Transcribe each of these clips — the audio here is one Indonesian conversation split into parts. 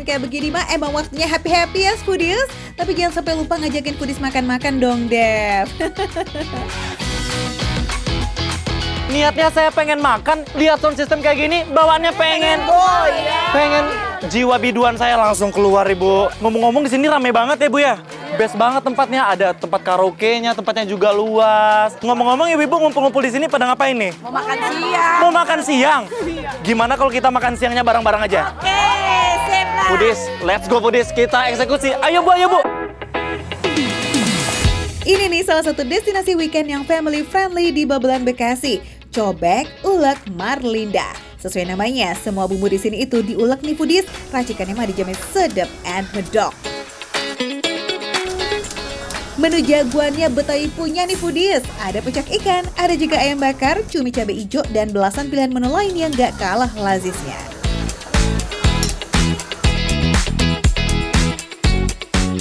weekend kayak begini mah emang waktunya happy-happy ya foodies. Tapi jangan sampai lupa ngajakin foodies makan-makan dong, Dev. Niatnya saya pengen makan, lihat sound system kayak gini, bawaannya pengen. Pengen jiwa biduan saya langsung keluar, Ibu. Ngomong-ngomong di sini rame banget ya, Bu ya. Best banget tempatnya, ada tempat karaoke-nya, tempatnya juga luas. Ngomong-ngomong Ibu ngumpul-ngumpul di sini pada ngapain nih? Mau makan siang. Mau makan siang? Gimana kalau kita makan siangnya bareng-bareng aja? Oke, sip lah. Foodies, let's go Foodies, kita eksekusi. Ayo Bu, ayo Bu. Ini nih salah satu destinasi weekend yang family friendly di Babelan Bekasi. Cobek Ulek Marlinda. Sesuai namanya, semua bumbu di sini itu diulek nih foodies. Racikannya mah dijamin sedap and medok. Menu jagoannya Betawi punya nih foodies. Ada pecak ikan, ada juga ayam bakar, cumi cabai hijau, dan belasan pilihan menu lain yang gak kalah lazisnya.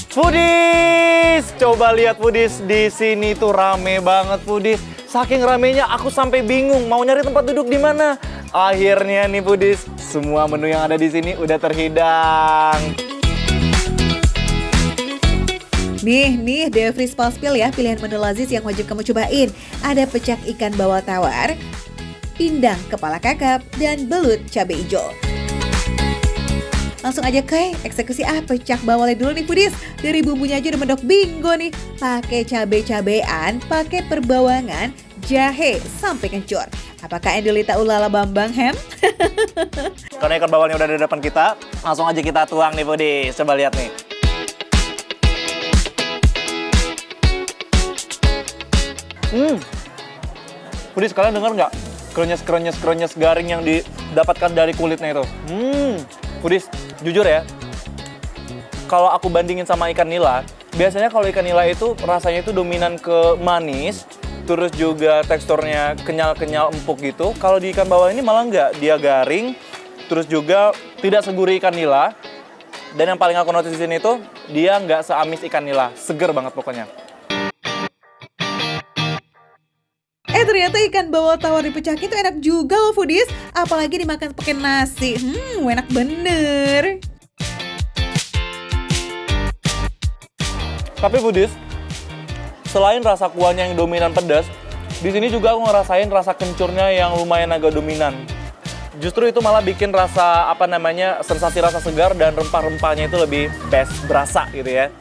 Foodies, coba lihat Foodies, di sini tuh rame banget Foodies. Saking ramenya aku sampai bingung mau nyari tempat duduk di mana. Akhirnya nih Foodies, semua menu yang ada di sini udah terhidang. Nih, Devri Spalspil ya, pilihan menu lazis yang wajib kamu cobain. Ada pecak ikan bawal tawar, pindang kepala kakap, dan belut cabai hijau. Langsung aja ke eksekusi pecak bawalnya dulu nih foodies. Dari bumbunya aja udah mendok bingo nih. Pakai cabai-cabean, pakai perbawangan, jahe sampai kencur. Apakah Endelita Ulala Bambang Hem? Karena ikan bawalnya udah di depan kita, langsung aja kita tuang nih Foodies. Coba lihat nih. Foodies, kalian dengar nggak? Krenyes garing yang didapatkan dari kulitnya itu. Foodies, jujur ya, kalau aku bandingin sama ikan nila, biasanya kalau ikan nila itu rasanya itu dominan ke manis, terus juga teksturnya kenyal-kenyal empuk gitu. Kalau di ikan bawal ini malah nggak, dia garing, terus juga tidak segurih ikan nila. Dan yang paling aku notice di sini itu, dia nggak seamis ikan nila, seger banget pokoknya. Ternyata ikan bawal tawar dipecah itu enak juga loh foodies. Apalagi dimakan pakai nasi. Enak bener. Tapi Foodies, selain rasa kuahnya yang dominan pedas, di sini juga aku ngerasain rasa kencurnya yang lumayan agak dominan. Justru itu malah bikin rasa sensasi rasa segar dan rempah-rempahnya itu lebih best berasa gitu ya.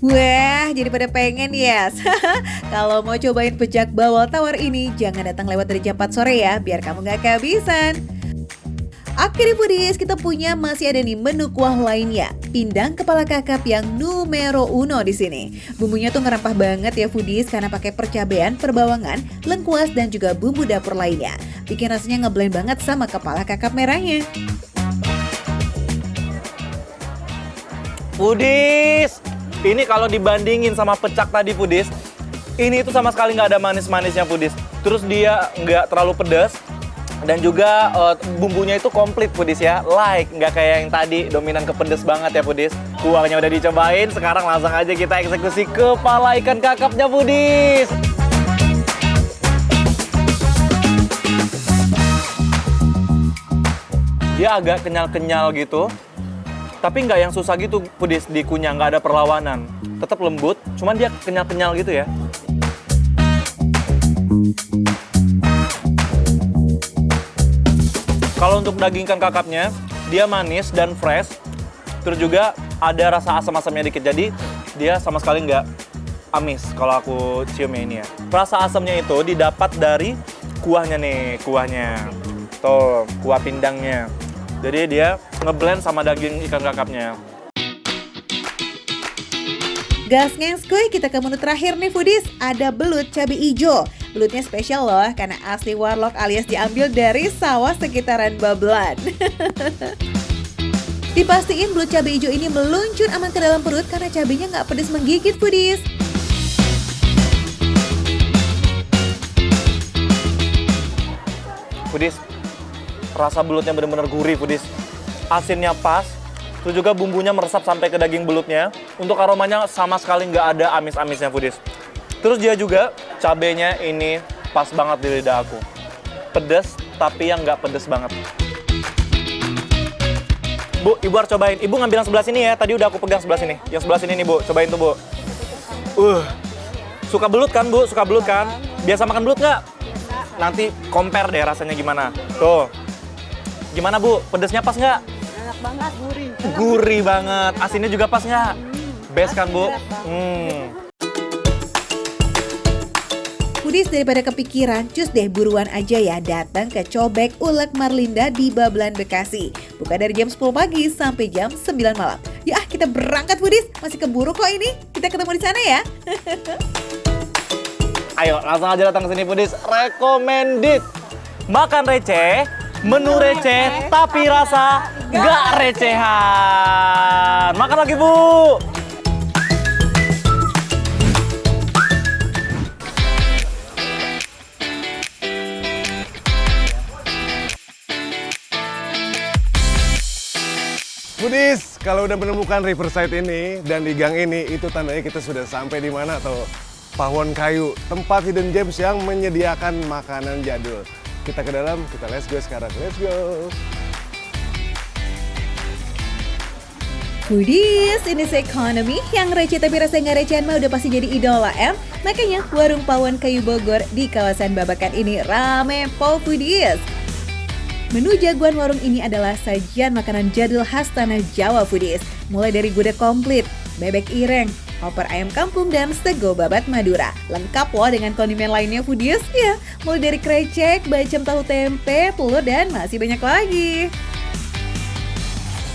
Wah, jadi pada pengen ya. Kalau mau cobain pecak bawal tawar ini, jangan datang lewat dari jam 4 sore ya, biar kamu gak kehabisan. Akhirnya foodies, kita punya masih ada nih menu kuah lainnya. Pindang kepala kakap yang numero uno di sini. Bumbunya tuh ngerempah banget ya foodies, karena pakai percabean, perbawangan, lengkuas, dan juga bumbu dapur lainnya. Bikin rasanya ngeblend banget sama kepala kakap merahnya. Foodies, ini kalau dibandingin sama pecak tadi Foodies, ini itu sama sekali nggak ada manis-manisnya Foodies. Terus dia nggak terlalu pedas, dan juga bumbunya itu komplit Foodies ya. Nggak kayak yang tadi dominan ke pedas banget ya Foodies. Kuahnya udah dicobain, sekarang langsung aja kita eksekusi kepala ikan kakapnya Foodies. Dia agak kenyal-kenyal gitu. Tapi nggak yang susah gitu Foodies dikunyah, nggak ada perlawanan. Tetap lembut, cuman dia kenyal-kenyal gitu ya. Kalau untuk daging ikan kakapnya, dia manis dan fresh. Terus juga ada rasa asam-asamnya dikit, jadi dia sama sekali nggak amis kalau aku ciumnya ini ya. Rasa asamnya itu didapat dari kuahnya nih, kuahnya. Tuh, kuah pindangnya. Jadi dia ngeblend sama daging ikan kakapnya. Gas ngenskuy, kita ke menu terakhir nih foodies. Ada belut cabai hijau. Belutnya spesial loh, karena asli warlock alias diambil dari sawah sekitaran Babelan. Dipastiin belut cabai hijau ini meluncur aman ke dalam perut karena cabainya nggak pedas menggigit foodies. Foodies, rasa belutnya benar-benar gurih Foodies. Asinnya pas, terus juga bumbunya meresap sampai ke daging belutnya. Untuk aromanya sama sekali nggak ada amis-amisnya Foodies. Terus dia juga, cabenya ini pas banget di lidah aku. Pedas, tapi yang nggak pedas banget. Bu, Ibu harus cobain. Ibu ngambil yang sebelah sini ya. Tadi udah aku pegang sebelah sini. Yang sebelah sini nih, Bu. Cobain tuh, Bu. Suka belut kan, Bu? Suka belut kan? Biasa makan belut nggak? Nanti compare deh rasanya gimana. Tuh. Gimana, Bu? Pedesnya pas nggak? Enak banget, gurih. Gurih banget. Asinnya juga pas nggak? Best kan, Bu? Foodies daripada kepikiran, cus deh buruan aja ya datang ke Cobek Ulek Marlinda di Babelan, Bekasi. Buka dari jam 10 pagi sampai jam 9 malam. Ya kita berangkat Foodies, masih keburu kok ini. Kita ketemu di sana ya. Ayo, langsung aja datang ke sini Foodies. Recommended. Makan receh, menu receh, tapi rasa nggak recehan. Makan lagi, Bu. Foodies, kalau udah menemukan riverside ini dan di gang ini, itu tandanya kita sudah sampai di mana atau Pawon Kayu, tempat hidden gems yang menyediakan makanan jadul. Kita ke dalam, kita let's go sekarang, let's go. Foodies, ini ekonomi yang receh tapi rasa nggak recehan mah udah pasti jadi idola Makanya warung Pawon Kayu Bogor di kawasan Babakan ini rame po Foodies. Menu jagoan warung ini adalah sajian makanan jadul khas tanah Jawa Foodies. Mulai dari gudeg komplit, bebek ireng, opor ayam kampung, dan sego babat Madura. Lengkap loh dengan kondimen lainnya Foodies ya. Mulai dari krecek, bacem tahu tempe, telur, dan masih banyak lagi.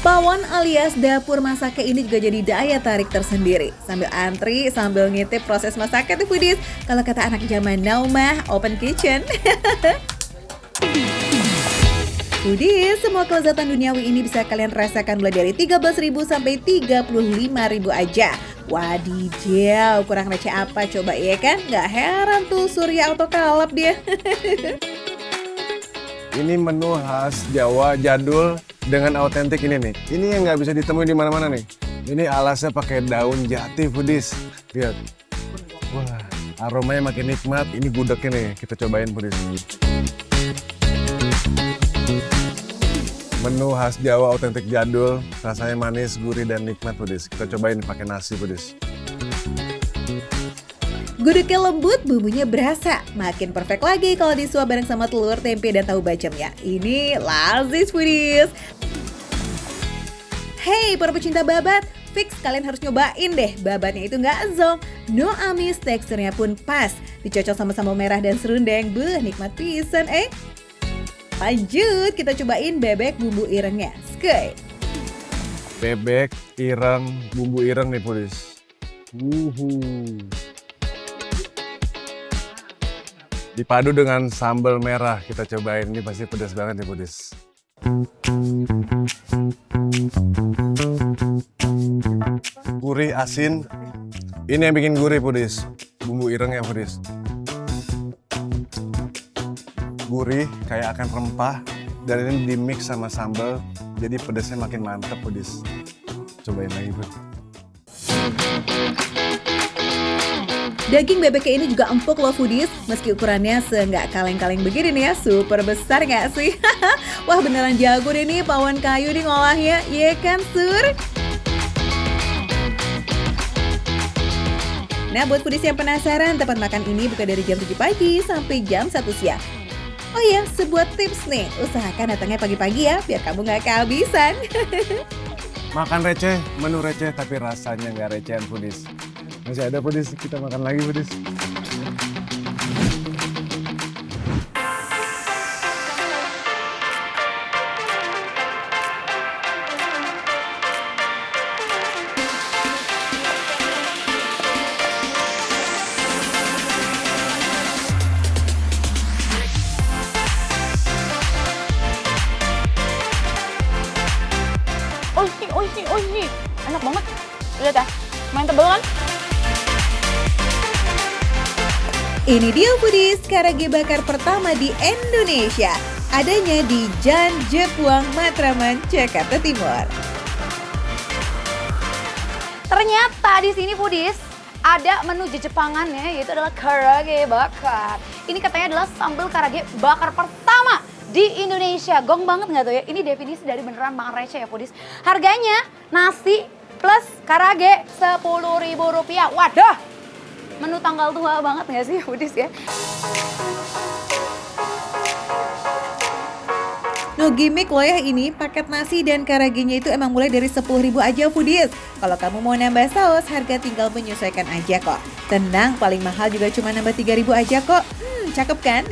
Pawon alias dapur masaknya ini juga jadi daya tarik tersendiri. Sambil antri, sambil ngintip proses masaknya tuh Foodies. Kalau kata anak zaman now mah, open kitchen. Foodies, semua kelezatan duniawi ini bisa kalian rasakan mulai dari 13.000 sampai 35.000 aja. Wadidaw, kurang receh apa coba ya kan? Gak heran tuh Surya auto kalap dia. Ini menu khas Jawa jadul dengan autentik ini nih. Ini yang nggak bisa ditemui di mana-mana nih. Ini alasnya pakai daun jati Foodies. Lihat. Wah, aromanya makin nikmat. Ini gudegnya nih, kita cobain Foodies. Menu khas Jawa autentik jadul, rasanya manis, gurih, dan nikmat Foodies. Kita cobain pakai nasi Foodies. Gudegnya lembut, bumbunya berasa. Makin perfect lagi kalau disuap bareng sama telur, tempe, dan tahu bacemnya. Ini lazis Foodies. Hey para pecinta babat, fix kalian harus nyobain deh. Babatnya itu nggak zonk, no amis, teksturnya pun pas. Dicocol sama sambal merah dan serundeng, nikmat pisan Lanjut, kita cobain bebek bumbu irengnya. Skey. Bebek, ireng, bumbu ireng nih Foodies. Dipadu dengan sambal merah, kita cobain. Ini pasti pedas banget nih Foodies. Gurih, asin. Ini yang bikin gurih Foodies. Bumbu irengnya Foodies. Gurih, kayak akan rempah, dan ini di-mix sama sambal, jadi pedasnya makin mantep Foodies. Cobain lagi Bud. Daging bebeknya ini juga empuk loh Foodies, meski ukurannya seenggak kaleng-kaleng begini nih ya, super besar nggak sih? Wah beneran jago deh nih Pawon Kayu nih ngolahnya, iya kan Sur? Nah buat Foodies yang penasaran, tempat makan ini buka dari jam 7 pagi sampai jam 1 siang. Oh iya, sebuah tips nih, usahakan datangnya pagi-pagi ya, biar kamu nggak kehabisan. Makan receh, menu receh, tapi rasanya nggak recehan Foodies. Masih ada Foodies, kita makan lagi Foodies. Oh ini, enak banget. Lihat ya, main tebel kan? Ini dia Foodies, karage bakar pertama di Indonesia. Adanya di Jan Jepuang, Matraman, Jakarta Timur. Ternyata di sini Foodies ada menu Jepangannya, yaitu adalah karage bakar. Ini katanya adalah sambal karage bakar pertama di di Indonesia. Gong banget nggak tuh ya? Ini definisi dari beneran makan receh ya foodies. Harganya nasi plus karage Rp10.000. Waduh, menu tanggal tua banget nggak sih foodies ya? No gimmick loh ya ini, paket nasi dan karagenya itu emang mulai dari 10.000 aja foodies. Kalau kamu mau nambah saus, harga tinggal menyesuaikan aja kok. Tenang, paling mahal juga cuma nambah 3.000 aja kok. Cakep kan?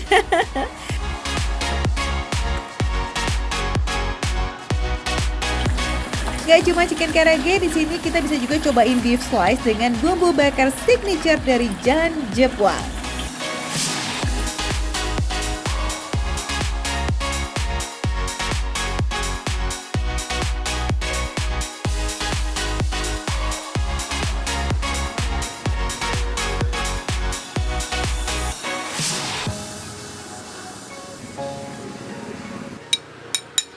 Gak cuma chicken karage, di sini kita bisa juga cobain beef slice dengan bumbu bakar signature dari Jan Jepwang.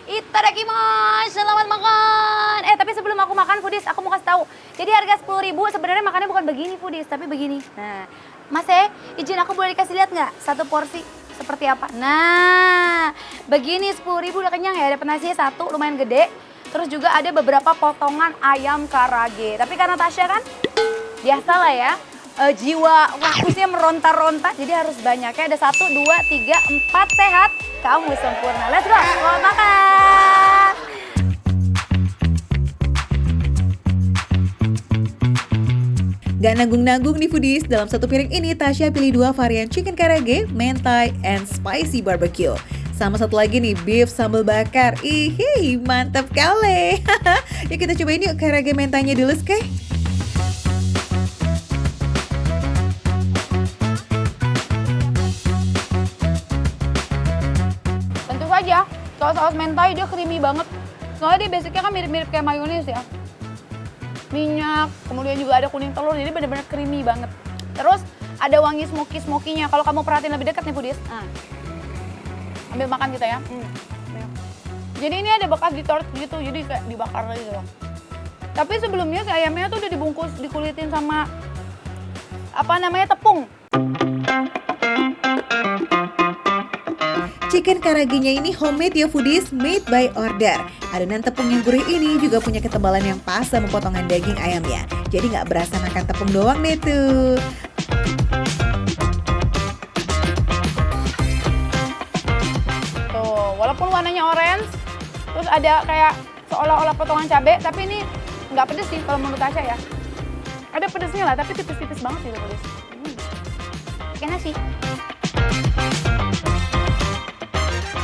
Itadakimasu, selamat makan. Tapi sebelum aku makan foodies, aku mau kasih tahu. Jadi harga 10.000 sebenarnya makannya bukan begini foodies, tapi begini. Nah, Mas izin aku boleh dikasih lihat nggak satu porsi seperti apa? Nah, begini 10.000 udah kenyang ya. Ada nasinya satu lumayan gede. Terus juga ada beberapa potongan ayam karage. Tapi karena Tasya kan biasalah ya, jiwa rakusnya meronta-ronta, jadi harus banyak ya. Ada 1, 2, 3, 4, sehat. Kamu sempurna. Let's go, selamat makan. Gak nanggung-nanggung nih foodies, dalam satu piring ini Tasya pilih 2 varian chicken karage, mentai, and spicy barbecue. Sama satu lagi nih, beef sambal bakar. Ih, mantap kali. Yuk kita cobain yuk karage mentainya dulu, Skay. Tentu saja, kalau saus mentai dia creamy banget. Soalnya dia basicnya kan mirip-mirip kayak mayonis ya. Minyak, kemudian juga ada kuning telur, jadi benar-benar creamy banget. Terus ada wangi smoky-smokinya. Kalau kamu perhatiin lebih dekat nih foodies. Nah, ambil makan kita ya. Jadi ini ada bekas ditort gitu, jadi kayak dibakar gitu loh. Tapi sebelumnya si ayamnya tuh udah dibungkus, dikulitin sama apa namanya, tepung. Chicken karagenya ini homemade ya foodies, made by order. Adonan tepung yang gurih ini juga punya ketebalan yang pas sama potongan daging ayamnya. Jadi nggak berasa makan tepung doang deh tuh. Tuh, walaupun warnanya orange, terus ada kayak seolah-olah potongan cabai, tapi ini nggak pedes sih kalau menurut Tasya ya. Ada pedesnya lah, tapi tipis-tipis banget sih pedes. Kayak nasi.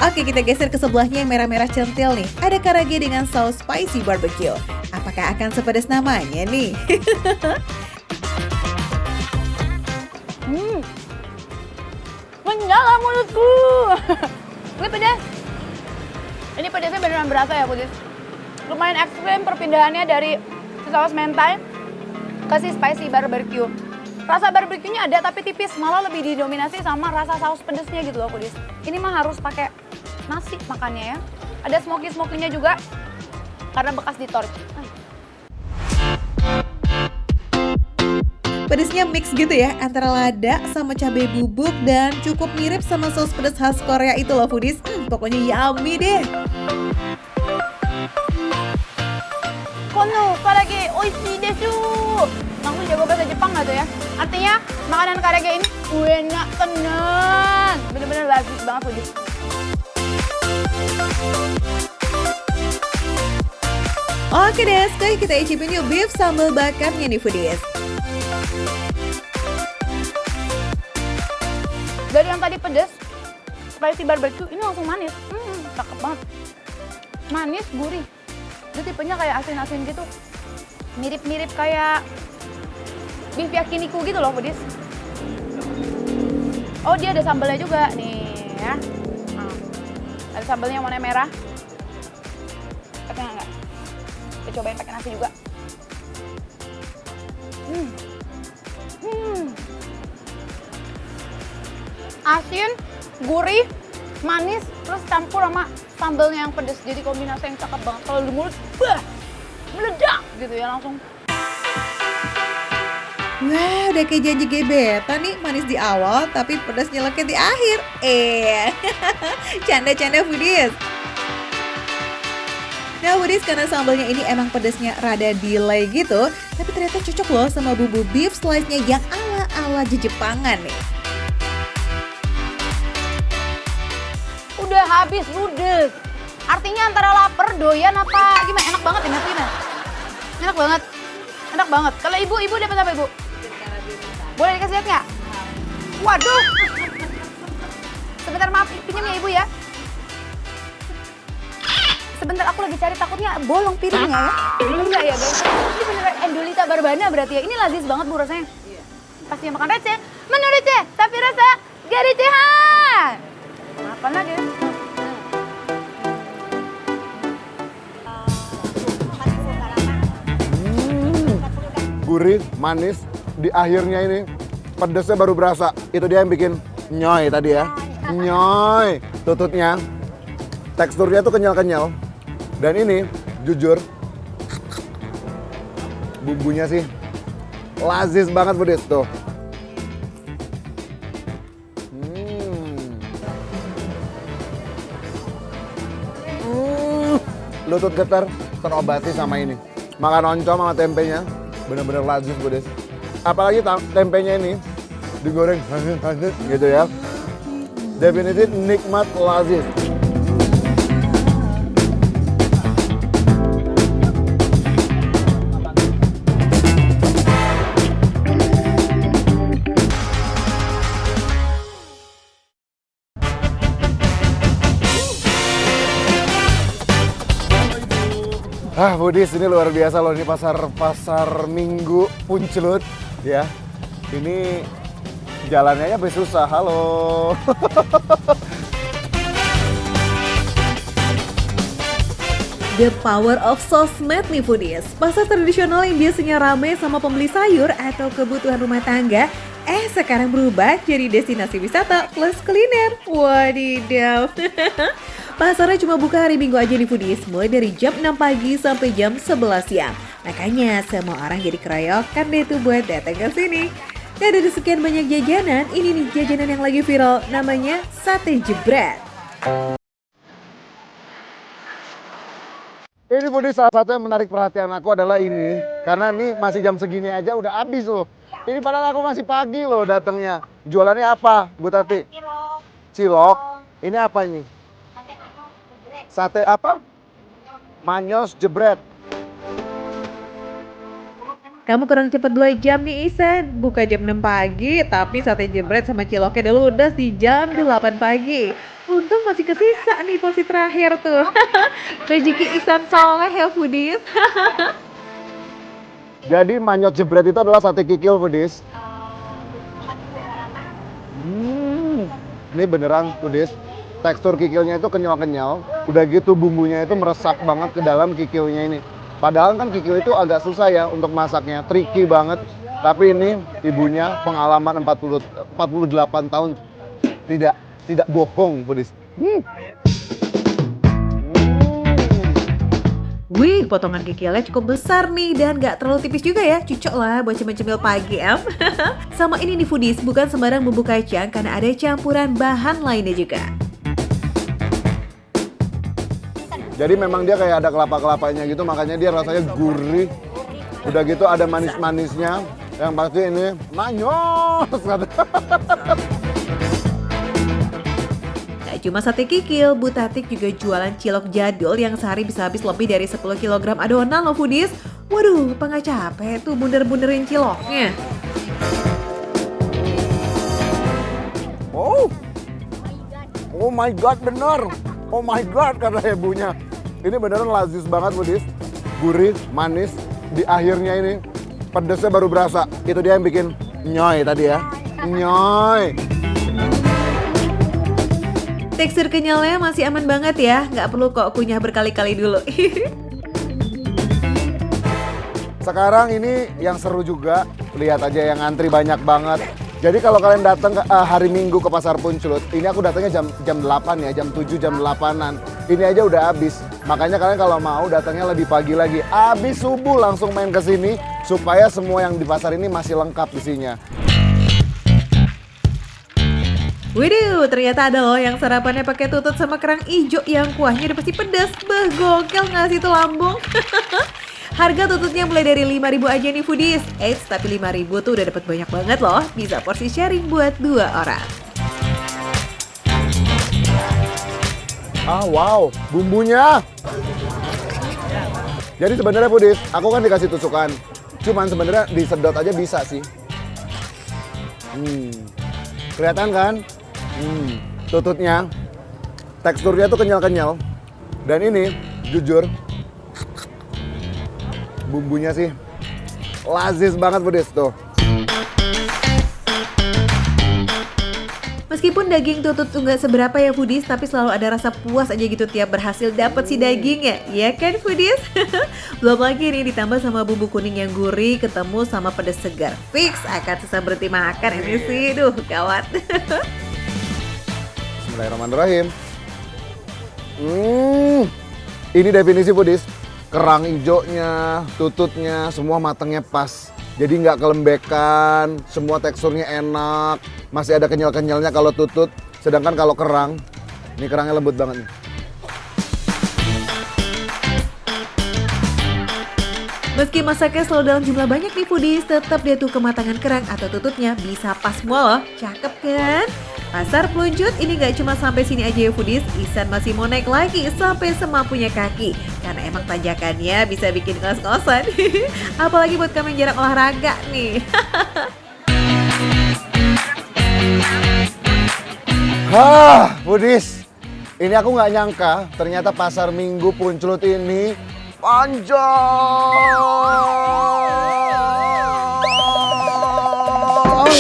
Oke, kita geser ke sebelahnya yang merah-merah centil nih. Ada karage dengan saus spicy barbecue. Apakah akan sepedas namanya nih? Menyala mulutku. Ini pedas. Ini pedasnya beneran berasa ya, foodies. Lumayan ekstrim perpindahannya dari saus mentai ke si spicy barbecue. Rasa barbeque-nya ada tapi tipis, malah lebih didominasi sama rasa saus pedesnya gitu loh, foodies. Ini mah harus pakai nasi makannya ya. Ada smoky-smokinya juga karena bekas ditort. Pedesnya mix gitu ya, antara lada sama cabai bubuk dan cukup mirip sama saus pedas khas Korea itu loh foodies. Pokoknya yummy deh. Kono karage oishii desu. Langsung jago bahasa Jepang nggak tuh ya? Artinya makanan karage ini enak tenan. Bener-bener lazis banget foodies. Oke deh, sekarang kita icipin yuk beef sambal bakarnya nih foodies. Dari yang tadi pedas, spicy barbecue, ini langsung manis. Cakep banget. Manis, gurih. Dia tipenya kayak asin-asin gitu. Mirip-mirip kayak beef yakiniku gitu loh, foodies. Oh, dia ada sambalnya juga nih ya. Ada sambalnya yang warna merah. Pakai nggak? Kita cobain pakai nasi juga. Asin, gurih, manis, terus campur sama sambalnya yang pedas. Jadi kombinasi yang cakep banget. Kalau di mulut, meledak gitu ya langsung. Wah, udah kayak janji gebetan nih, manis di awal tapi pedas nyelekit di akhir. Canda-canda foodies. Nah foodies, karena sambalnya ini emang pedasnya rada delay gitu, tapi ternyata cocok loh sama bumbu beef slice-nya yang ala-ala Jepangan nih. Udah habis ludes. Artinya antara lapar, doyan apa gimana? Enak banget ini gimana? Enak banget. Enak banget. Kalau ibu dapat apa ibu? Boleh dikasih lihat nggak? Waduh. Sebentar maaf, pinjam ya ibu ya. Sebentar aku lagi cari, takutnya bolong piringnya ya. Enggak ya guys. Ini beneran Endolita Barbana berarti ya. Ini lazis banget bu rasanya. Pastinya makan receh. Menu receh, tapi rasa gak recehan. Makan lagi. Gurih, manis, di akhirnya ini pedesnya baru berasa. Itu dia yang bikin nyoy tadi ya. Nyoy. Tututnya, teksturnya tuh kenyal-kenyal. Dan ini, jujur, bumbunya sih lazis banget Budis tuh. Lutut getar terobati sama ini. Makan oncom sama tempenya, bener-bener lazis Budis. Apalagi tempenya ini digoreng gitu ya. Definitif nikmat lazis. Budis, ini luar biasa loh, ini pasar Minggu Puncelut ya. Ini jalannya aja susah. Halo. The power of sosmed nih foodies. Pasar tradisional yang biasanya ramai sama pembeli sayur atau kebutuhan rumah tangga, sekarang berubah jadi destinasi wisata plus kuliner. Wadidaw. Pasarnya cuma buka hari Minggu aja nih foodies, mulai dari jam 6 pagi sampai jam 11 siang. Makanya semua orang jadi keroyokan deh tuh buat datang ke sini. Nah dari sekian banyak jajanan, ini nih jajanan yang lagi viral, namanya sate jebret. Ini Budis, salah satu yang menarik perhatian aku adalah ini. Karena ini masih jam segini aja udah habis loh. Ini padahal aku masih pagi loh datangnya. Jualannya apa Bu Tati? Cilok. Ini apa ini? Sate apa? Manyos jebret. Kamu kurang cepet 2 jam nih Isan. Buka jam 6 pagi, tapi sate jebret sama ciloknya udah ludes di jam 8 pagi. Untung masih kesisa nih porsi terakhir tuh. Rezeki Isan soleh ya foodies. Jadi manyos jebret itu adalah sate kikil Budis. Ini beneran Budis. Tekstur kikilnya itu kenyal-kenyal, udah gitu bumbunya itu meresap banget ke dalam kikilnya ini. Padahal kan kikil itu agak susah ya untuk masaknya, tricky banget. Tapi ini ibunya pengalaman 48 tahun, tidak bohong Budis. Wih, potongan kikilnya cukup besar nih dan gak terlalu tipis juga ya. Cocok lah buat cemil-cemil pagi em. Sama ini nih foodies, bukan sembarang bumbu kacang karena ada campuran bahan lainnya juga. Jadi memang dia kayak ada kelapa-kelapanya gitu, makanya dia rasanya gurih. Udah gitu ada manis-manisnya, yang pasti ini manyos. Gak cuma sate kikil, Bu Tatik juga jualan cilok jadul yang sehari bisa habis lebih dari 10 kg adonan loh foodies. Waduh, apa gak capek tuh bunder-bunderin ciloknya? Oh my god, bener. Oh my god, kata ibunya. Ini beneran lazis banget Budis. Gurih, manis, di akhirnya ini pedesnya baru berasa. Itu dia yang bikin nyoy tadi ya. Nyoy. Tekstur kenyalnya masih aman banget ya, nggak perlu kok kunyah berkali-kali dulu. Sekarang ini yang seru juga, lihat aja yang ngantri banyak banget. Jadi kalau kalian datang hari Minggu ke Pasar Puncelut, ini aku datangnya jam 8 ya, jam 7, jam 8-an. Ini aja udah habis. Makanya kalian kalau mau datangnya lebih pagi lagi. Habis subuh langsung main ke sini, supaya semua yang di pasar ini masih lengkap isinya. Waduh, ternyata ada loh yang sarapannya pakai tutut sama kerang ijo yang kuahnya udah pasti pedas. Beh, gokil nggak sih itu lambung? Harga tututnya mulai dari 5.000 aja nih foodies. Eits, tapi 5.000 tuh udah dapat banyak banget loh. Bisa porsi sharing buat 2 orang. Ah wow, bumbunya. Jadi sebenarnya foodies, aku kan dikasih tusukan. Cuman sebenarnya disedot aja bisa sih. Kelihatan kan? Tututnya, teksturnya tuh kenyal-kenyal. Dan ini, jujur, bumbunya sih lazis banget foodies tuh. Meskipun daging tutut tuh nggak seberapa ya foodies, tapi selalu ada rasa puas aja gitu tiap berhasil dapet si dagingnya, ya kan foodies? Belum lagi nih ditambah sama bumbu kuning yang gurih, ketemu sama pedas segar. Fix akan susah berhenti makan ini sih, duh gawat. Bismillahirrahmanirrahim. Ini definisi foodies. Kerang hijaunya, tututnya, semua matangnya pas. Jadi nggak kelembekan, semua teksturnya enak. Masih ada kenyal-kenyalnya kalau tutut. Sedangkan kalau kerang, ini kerangnya lembut banget nih. Meski masaknya selalu dalam jumlah banyak nih foodies, tetap dia tuh kematangan kerang atau tututnya bisa pas semua loh. Cakep kan? Pasar Pluncut ini gak cuma sampai sini aja ya foodies, Ihsan masih mau naik lagi sampai semampunya kaki. Karena emang tanjakannya bisa bikin ngos-ngosan. Apalagi buat kamu yang jarang olahraga nih. Hah, foodies. Ini aku nggak nyangka, ternyata pasar Minggu Punclut ini panjang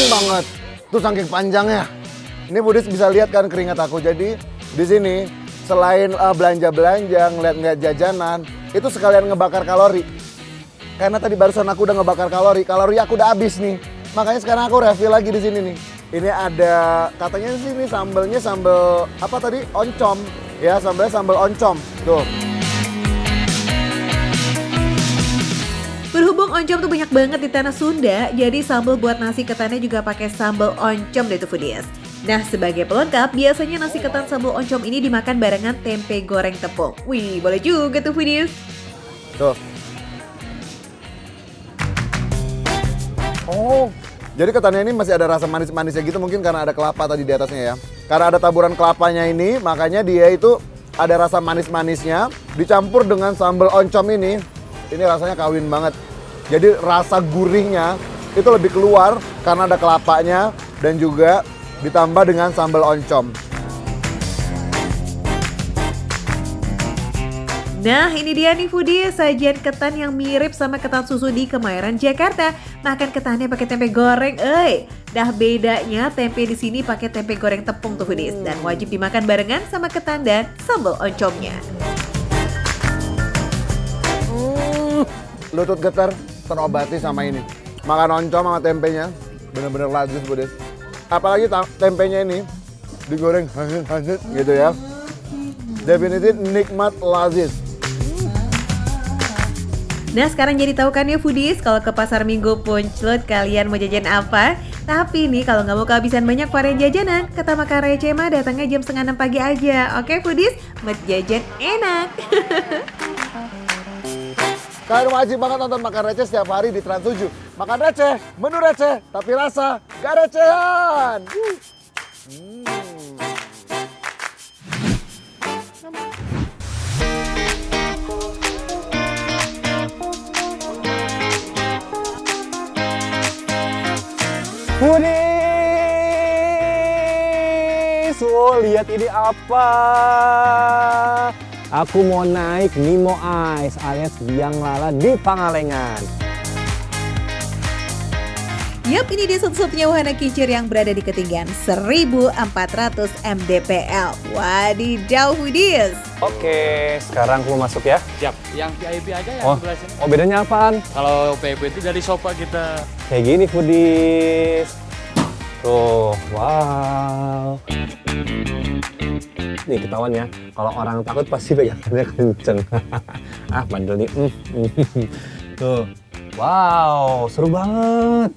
banget. Tuh saking panjangnya. Ini foodies bisa lihat kan keringat aku. Jadi di sini selain belanja-belanja, ngeliat-ngeliat jajanan, itu sekalian ngebakar kalori. Karena tadi barusan aku udah ngebakar kalori aku udah habis nih. Makanya sekarang aku refill lagi di sini nih. Ini ada katanya di sini sambelnya sambel apa tadi? Oncom. Ya, sambel oncom. Tuh. Berhubung oncom tuh banyak banget di tanah Sunda, jadi sambal buat nasi ketannya juga pakai sambal oncom deh tuh foodies. Nah, sebagai pelengkap, biasanya nasi ketan sambal oncom ini dimakan barengan tempe goreng tepung. Wih, boleh juga tuh foodies. Tuh. Oh, jadi ketannya ini masih ada rasa manis-manisnya gitu mungkin karena ada kelapa tadi di atasnya ya. Karena ada taburan kelapanya ini, makanya dia itu ada rasa manis-manisnya dicampur dengan sambal oncom ini. Ini rasanya kawin banget. Jadi rasa gurihnya itu lebih keluar karena ada kelapanya dan juga ditambah dengan sambal oncom. Nah, ini dia nih foodies, sajian ketan yang mirip sama ketan susu di Kemayoran, Jakarta. Makan ketannya pakai tempe goreng, dah bedanya tempe di sini pakai tempe goreng tepung tuh foodies, dan wajib dimakan barengan sama ketan dan sambal oncomnya. Lutut getar terobati sama ini. Makan oncom sama tempenya bener-bener lazis foodies. Apalagi tempenya ini digoreng hangat gitu ya. Definitely nikmat lazis. Nah, sekarang jadi tahu kan ya foodies, kalau ke pasar Minggu Punclut kalian mau jajan apa? Tapi nih kalau nggak mau kehabisan banyak varian jajanan, kata makan receh mah datangnya jam 5:30 pagi aja. Oke foodies, buat jajan enak. Kalian wajib banget nonton Makan Receh setiap hari di Trans 7. Makan receh, menu receh, tapi rasa gak recehan. Foodies, lihat ini apa? Aku mau naik Nemo Ice alias Biang Lala di Pangalengan. Yap, ini dia satu-satunya wahana kincir yang berada di ketinggian 1400 mdpl. Wadidaw foodies. Oke, sekarang aku mau masuk ya. Siap, yang VIP aja yang sebelah sini. Oh bedanya apaan? Kalau VIP itu dari sofa kita. Kayak gini foodies. Tuh, wow. Nih ketahuan ya, kalau orang takut pasti pegangannya kenceng. Bandel nih. Tuh, Wow, seru banget.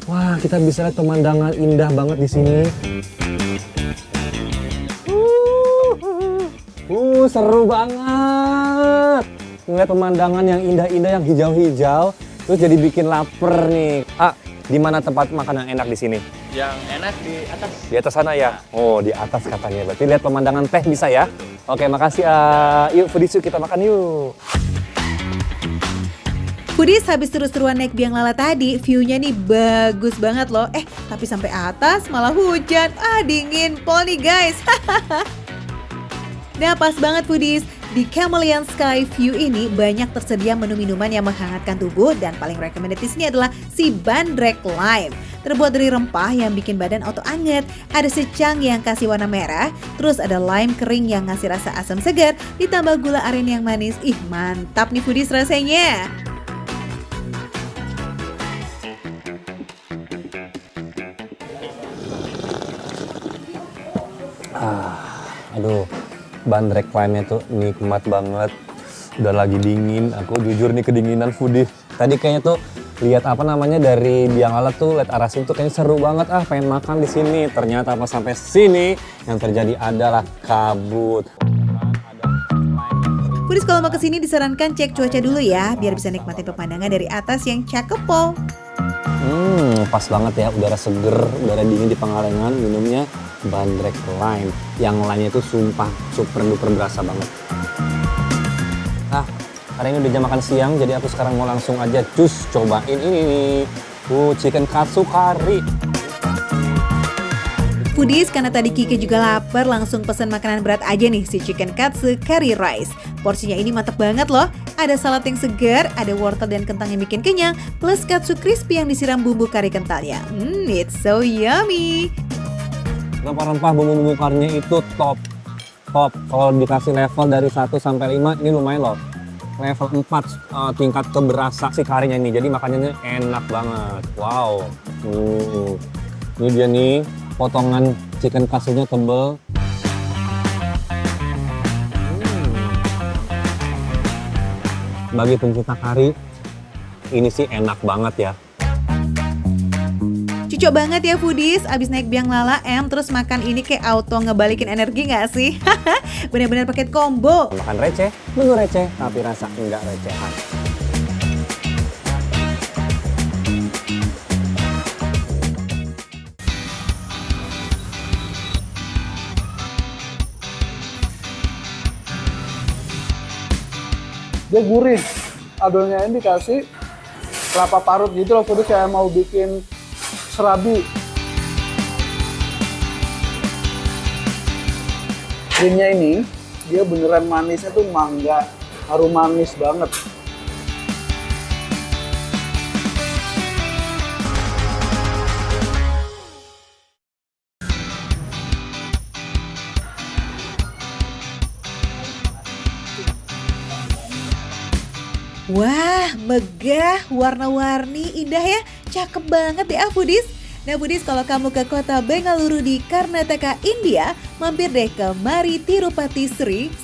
Wah, kita bisa lihat pemandangan indah banget di sini. Seru banget. Ngeliat pemandangan yang indah-indah, yang hijau-hijau, terus jadi bikin lapar nih. Di mana tempat makan yang enak di sini? Yang enak di atas. Di atas sana ya? Oh, di atas katanya. Berarti lihat pemandangan teh bisa ya? Oke, makasih. Yuk, foodies, yuk kita makan yuk. Foodies, habis seru-seruan naik biang lala tadi, view-nya nih bagus banget loh. Tapi sampai atas malah hujan. Dingin pol nih guys. Nah, pas banget Foodies. Di Chameleon Sky View ini banyak tersedia menu-minuman yang menghangatkan tubuh dan paling recommended di sini adalah si bandrek lime. Terbuat dari rempah yang bikin badan auto anget, ada secang yang kasih warna merah, terus ada lime kering yang ngasih rasa asam segar, ditambah gula aren yang manis. Ih, mantap nih Foodies rasanya. Aduh, bandrek lime-nya tuh nikmat banget. Udah lagi dingin, aku jujur nih kedinginan Foodies. Tadi kayaknya tuh lihat apa namanya dari biang lala tuh, lihat arah sini tuh kayaknya seru banget. Pengen makan di sini. Ternyata pas sampai sini yang terjadi adalah kabut. Foodies kalau mau kesini disarankan cek cuaca dulu ya, biar bisa nikmatin pemandangan dari atas yang cakep pol. Pas banget ya, udara seger, udara dingin di Pangalengan, minumnya bandrek lime. Yang lainnya itu sumpah super duper berasa banget. Hari ini udah jam makan siang, jadi aku sekarang mau langsung aja cus cobain ini. Chicken katsu curry. Foodies, karena tadi Kike juga lapar, langsung pesan makanan berat aja nih, si chicken katsu curry rice. Porsinya ini mantep banget loh. Ada salad yang segar, ada wortel dan kentang yang bikin kenyang, plus katsu crispy yang disiram bumbu kari kentalnya. It's so yummy. Rempah-rempah bumbu-bumbu karinya itu top. Kalau dikasih level dari 1 sampai 5, ini lumayan loh. Level 4 tingkat keberasa si karinya ini. Jadi makanannya enak banget. Wow. Ini dia nih, potongan chicken katsunya tebel. Bagi pencinta kari, ini sih enak banget ya. Cocok banget ya Foodies, abis naik biang lala terus makan ini kayak auto ngebalikin energi gak sih? Bener-bener paket combo. Makan receh, menu receh, tapi rasa enggak recehan. Dia gurih, adonannya ini dikasih kelapa parut gitu loh, Foodies, kayak mau bikin serabi. Krimnya ini, dia beneran manisnya tuh mangga, harum manis banget. Wah, megah, warna-warni, indah ya. Cakep banget ya Foodies. Nah Foodies, kalau kamu ke kota Bengaluru di Karnataka, India, mampir deh ke Mari Tirupati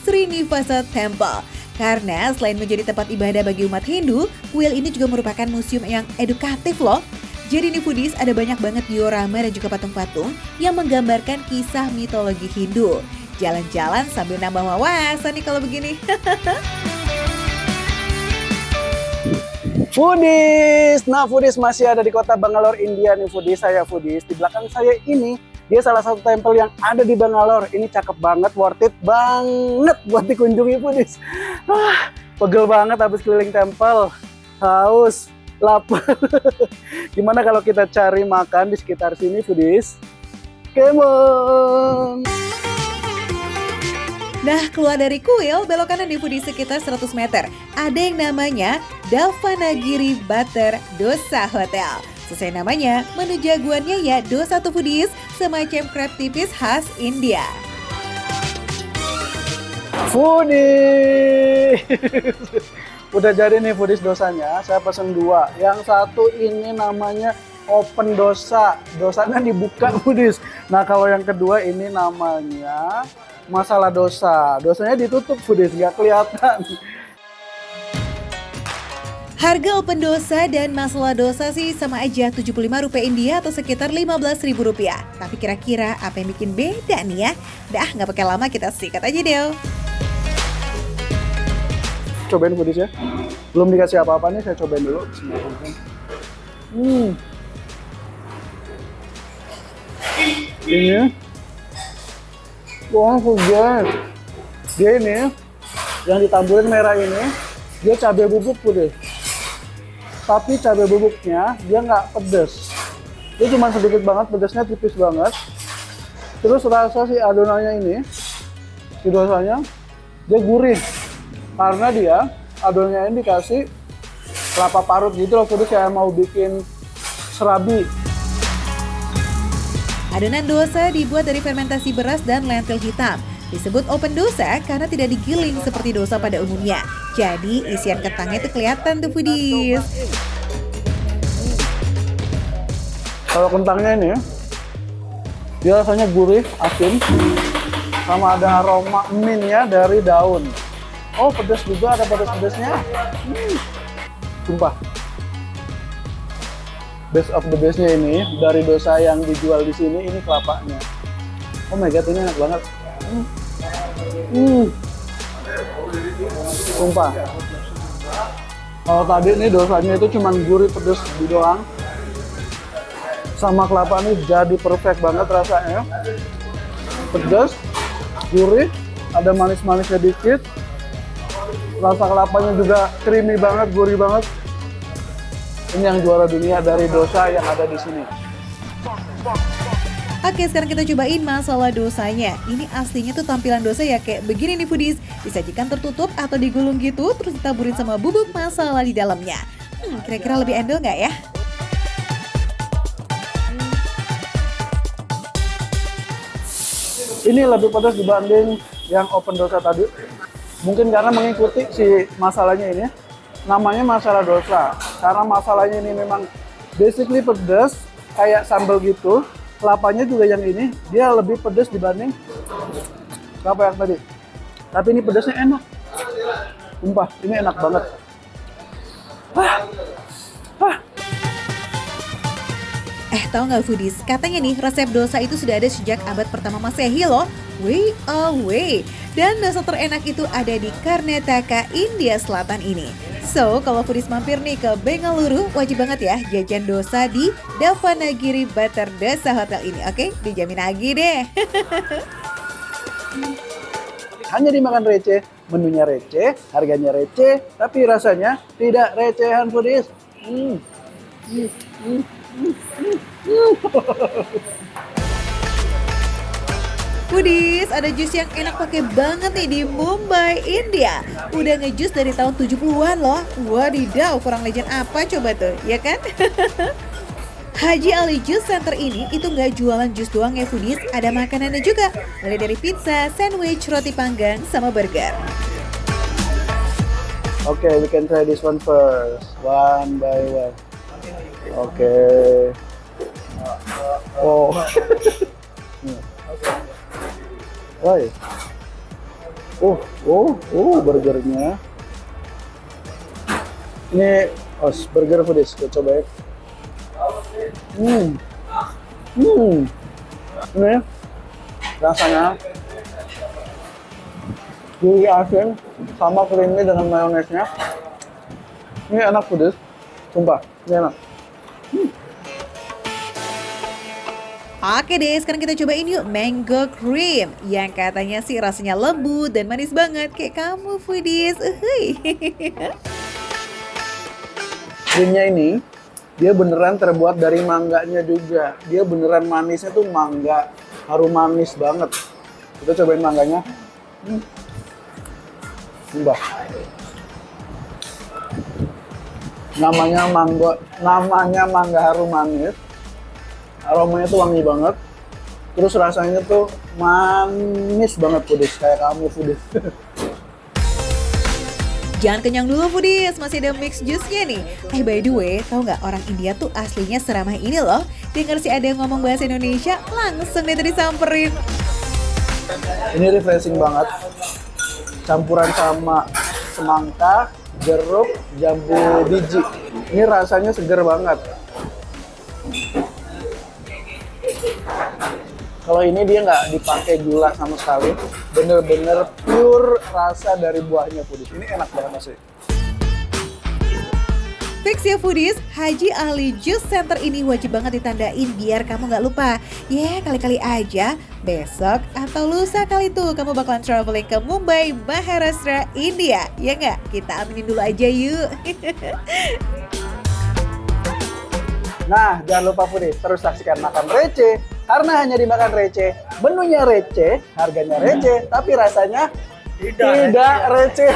Srinivasa Temple. Karena selain menjadi tempat ibadah bagi umat Hindu, kuil ini juga merupakan museum yang edukatif loh. Jadi nih Foodies, ada banyak banget diorama dan juga patung-patung yang menggambarkan kisah mitologi Hindu. Jalan-jalan sambil nambah wawasan nih kalau begini. Foodies, nah Foodies masih ada di kota Bangalore, India nih Foodies. Saya Foodies, di belakang saya ini dia salah satu tempel yang ada di Bangalore. Ini cakep banget, worth it banget buat dikunjungi Foodies. Pegel banget habis keliling tempel, haus, lapar. Gimana kalau kita cari makan di sekitar sini Foodies? Come on! Nah, keluar dari kuil, belok kanan di Foodies sekitar 100 meter. Ada yang namanya Davanagiri Butter Dosa Hotel. Sesuai namanya, menu jagoannya ya dosa tuh Foodies, semacam crab tipis khas India. Foodies! Udah jadi nih Foodies dosanya, saya pesen 2. Yang satu ini namanya open dosa, dosanya dibuka Foodies. Nah kalau yang kedua ini namanya masalah dosa, dosanya ditutup Foodies, nggak kelihatan. Harga open dosa dan masalah dosa sih sama aja Rp75 India atau sekitar Rp15.000. Tapi kira-kira apa yang bikin beda nih ya? Dah nggak pakai lama, kita sikat aja deh. Cobain foodies ya. Belum dikasih apa-apa nih, saya cobain dulu. Ini, wah foodies. Dia ini yang ditaburin merah ini, dia cabai bubuk foodies. Tapi cabai bubuknya dia nggak pedes. Dia cuma sedikit banget, pedesnya tipis banget. Terus rasa si adonannya ini, si dosanya, dia gurih. Karena dia adonannya ini dikasih kelapa parut gitu loh, jadi kayak mau bikin serabi. Adonan dosa dibuat dari fermentasi beras dan lentil hitam. Disebut open dosa karena tidak digiling seperti dosa pada umumnya. Jadi isian kentangnya itu kelihatan tuh foodies. Kalau kentangnya ini, dia rasanya gurih, asin, sama ada aroma mintnya dari daun. Oh, pedas juga, ada pedas-pedasnya. Sumpah. Best of the bestnya ini, dari dosa yang dijual di sini, ini kelapanya. Oh my god, ini enak banget. Sumpah. Kalau tadi ini dosanya itu cuma gurih pedas doang. Sama kelapa ini jadi perfect banget rasanya. Pedas, gurih, ada manis-manisnya dikit. Rasa kelapanya juga creamy banget, gurih banget. Ini yang juara dunia dari dosa yang ada di sini. Oke, sekarang kita cobain masalah dosanya. Ini aslinya tuh tampilan dosa ya kayak begini nih foodies. Disajikan tertutup atau digulung gitu, terus ditaburin sama bubuk masalah di dalamnya. Kira-kira lebih endol nggak ya? Ini lebih pedas dibanding yang open dosa tadi. Mungkin karena mengikuti si masalahnya ini. Namanya masalah dosa. Karena masalahnya ini memang basically pedas, kayak sambal gitu. Kelapanya juga yang ini, dia lebih pedas dibanding kelapa yang tadi. Tapi ini pedasnya enak. Sumpah, ini enak banget. Tahu nggak foodies? Katanya nih resep dosa itu sudah ada sejak abad pertama Masehi loh. Way away. Dan dosa terenak itu ada di Karnataka, India Selatan ini. So, kalau foodies mampir nih ke Bengaluru, wajib banget ya jajan dosa di Davanagiri Butter Dosa Hotel ini. Oke, dijamin lagi deh. Hanya dimakan receh, menunya receh, harganya receh, tapi rasanya tidak recehan foodies. Foodies, ada jus yang enak pakai banget nih di Mumbai, India. Udah ngejus dari tahun 70-an loh. Wadidaw, kurang legend apa coba tuh, ya kan? Haji Ali Juice Center ini itu nggak jualan jus doang ya foodies, ada makanannya juga. Mulai dari pizza, sandwich, roti panggang, sama burger. Okay, we can try this one first, one by one. Oke. Oh. Woi. Burgernya. Ini burger foodies, kita coba ya. Ini rasanya gurih asin sama creamy dengan mayonesnya. Ini enak foodies, sumpah, ini enak. Oke deh, sekarang kita cobain yuk mango cream yang katanya sih rasanya lembut dan manis banget kayak kamu foodies. Creamnya ini dia beneran terbuat dari mangganya juga. Dia beneran manisnya tuh mangga, harum manis banget. Kita cobain mangganya. Mbak. Namanya mangga harum manis. Aromanya tuh wangi banget. Terus rasanya tuh manis banget foodies, kayak kamu foodies. Jangan kenyang dulu foodies, masih ada mix juice-nya nih. By the way, tahu nggak orang India tuh aslinya seramah ini loh. Dengar sih ada yang ngomong bahasa Indonesia, langsung deh tadi samperin. Ini refreshing banget. Campuran sama semangka, jeruk jambu biji. Ini rasanya seger banget. Kalau ini dia nggak dipakai gula sama sekali, bener-bener pure rasa dari buahnya foodies. Ini enak banget sih. Fix ya foodies, Haji Ali Juice Center ini wajib banget ditandain biar kamu nggak lupa. Kali-kali aja besok atau lusa kali tuh kamu bakalan traveling ke Mumbai, Maharashtra, India. Ya nggak? Kita aminin dulu aja yuk. Nah, jangan lupa foodies, terus saksikan Makan Receh. Karena hanya di Makan Receh, menunya receh, harganya receh, tapi rasanya tidak receh.